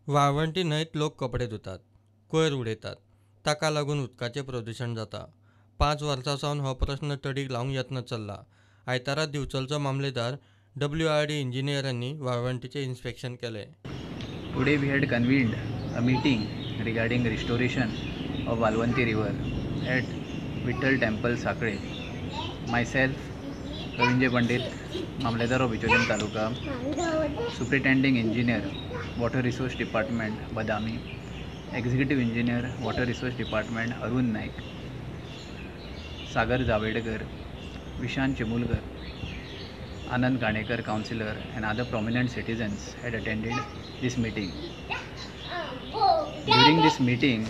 वाळवंटी न्हंयत लोक कपडे धुतात, कोयर उडयतात. ताका लागून उदकाचें प्रदूशण जाता. 5 वर्सां सावन हो प्रस्न तडीक लावंक यत्न चल्ला. आयतारा दिवचलचो मामलेदार WRD इंजिनियरांनी वाळवंटीचें इन्स्पेक्शन केलें. Today we had convened a meeting regarding restoration of Valvanti River at Vittal Temple, Sakre. Myself, Ravinjay Pandit, Mamledar of Bicholim Taluka, Superintending Engineer, Water Resource Department, Badami, Executive Engineer, Water Resource Department, Arun Naik, Sagar Javedkar, Vishan Chimulkar, Anand Kanekar, Councillor, and other prominent citizens had attended this meeting. During this meeting,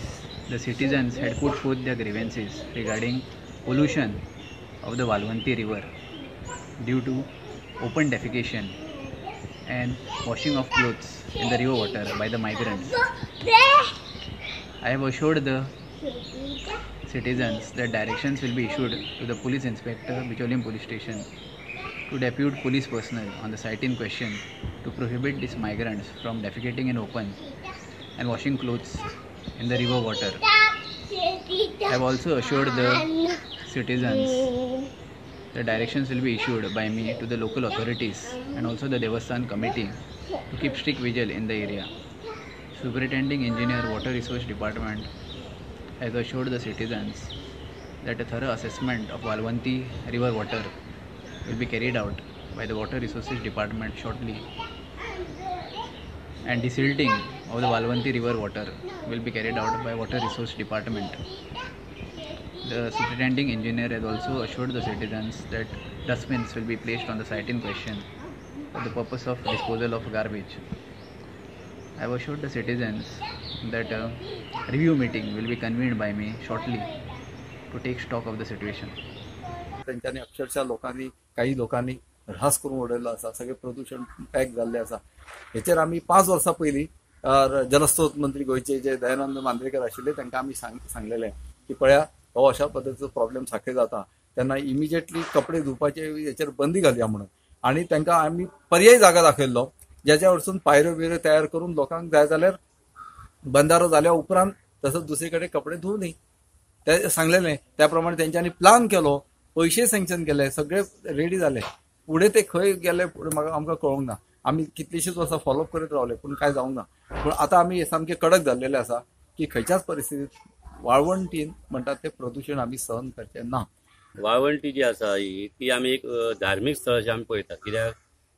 the citizens had put forth their grievances regarding pollution of the Valvanti river due to open defecation and washing of clothes in the river water by the migrants. I have assured the citizens that directions will be issued to the police inspector, Bicholim Police Station, to depute police personnel on the site in question to prohibit these migrants from defecating in open and washing clothes in the river water. I have also assured the citizens that directions will be issued by me to the local authorities and also the Devasthan committee to keep strict vigil in the area. Superintending Engineer, Water Resource Department has assured the citizens that a thorough assessment of Valvanti river water will be carried out by the Water Resources Department shortly, and desilting of the Valvanti river water will be carried out by Water Resource Department. The superintending engineer has also assured the citizens that dustbins will be placed on the site in question for the purpose of disposal of garbage. I have assured the citizens that a review meeting will be convened by me shortly to take stock of the situation. त्यांच्यानी अक्षरशः काही लोकांनी ऱ्हास करून उडयल्लो आसा. सगळे प्रदूषण pack जाल्लें आसा. हेचेर आमी 5 वर्सां पयलीं जलस्रोत मंत्री गोंयचे जे दयानंद मांद्रेकर आशिल्ले तांकां आमी सांगलेलें की पळया हो अशा पद्दतीचो प्रॉब्लेम साखळे जाता तेन्ना इमिजिएटली कपडे धुवपाचे हेचेर बंदी घालया म्हणून. आनी तांकां आमी पर्यायी जागा दाखयल्लो ज्याच्या वरसून पायऱ्यो बिरो तयार करून लोकांक जाय जाल्यार बंदारो जाल्या उपरांत तसोच दुसरे कडेन कपडे धुवं न्ही ते सांगलेलें. त्या प्रमाणे तेंच्यांनी प्लान केलो, पैसे सँक्शन केले, सगळे रेडी जाले. पुढे ते खंय गेले फुडें आमकां कळोंक ना. आमी कितलींशींच वर्सां फॉलोअप करीत रावले पूण कांय जावंक ना. पूण आतां आमी सामके कडक जाल्लेले आसा की खंयच्याच परिस्थितींत वाळवंटीन म्हणटात ते प्रदूशण आमी सहन करचे ना. वाळवंटी जी आसा ही ती आमी एक धार्मीक स्थळ अशें आमी पळयतात. कित्याक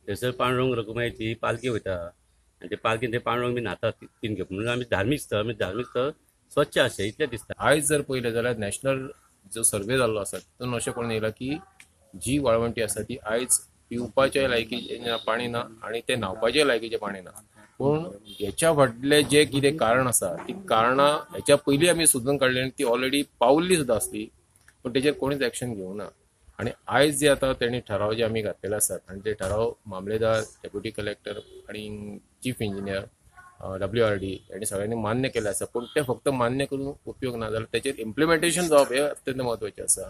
थंयसर पांडुरंग रखुमायची पालखी वयता आनी ते पालखीन ते पांडुरंग बी न्हातात तीन घेवन. म्हणून आमी धार्मीक स्थळ स्वच्छ अशें इतलें दिसता. आयज जर पळयलें जाल्यार नॅशनल जो सर्वे जाल्लो आसा तितून अशें कळून येयला की जी वाळवंटी आसा ती आयज पिवपाचे लायकीचे पाणी ना आनी ते न्हावपाचे लायकीचे पाणी ना. पूण हेच्या फाटले जे कितें कारण आसा ती कारणां हेच्या पयलीं आमी सोदून काडली आनी ती ऑलरेडी पावल्ली सुद्दां आसली पूण तेचेर कोणीच एक्शन घेवंक ना. आनी आयज जे आतां तेणी ठराव जे आमी घातलेले आसात आनी ते ठराव मामलेदार, डेप्युटी कलेक्टर आनी चीफ इंजिनियर WRD यांनी सगळ्यांनी मान्य केले आसा. पूण ते फक्त मान्य करून उपयोग ना जाल्यार तेचेर इम्प्लिमेंटेशन जावप हे अत्यंत म्हत्वाचें आसा.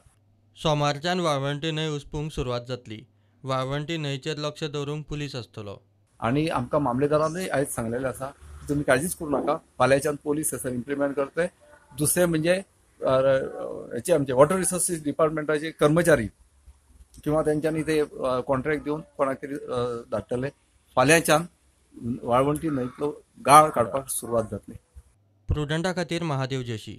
सोमारच्यान वाळवंटी न्हंय उसपूंक सुरवात जातली. वाळवंटी न्हंयचेर लक्ष दवरूंक पुलीस आसतलो. आणि आमकां मामलेदारानूय आयज सांगलेलें आसा तुमी काळजीच करूं नाका, फाल्यांच्यान पोलीस थंयसर इम्प्लिमेंट करतले. दुसरें म्हणजे हेचे आमचे वॉटर रिसोर्सीस डिपार्टमेंटाचे कर्मचारी किंवा तेंच्यांनी ते कॉन्ट्रॅक्ट दिवन कोणाक तरी धाडटले. फाल्यांच्यान वाळवंटी न्हंयतलो गाळ काडपाक सुरवात जातली. प्रुडंटा खातीर महादेव जोशी.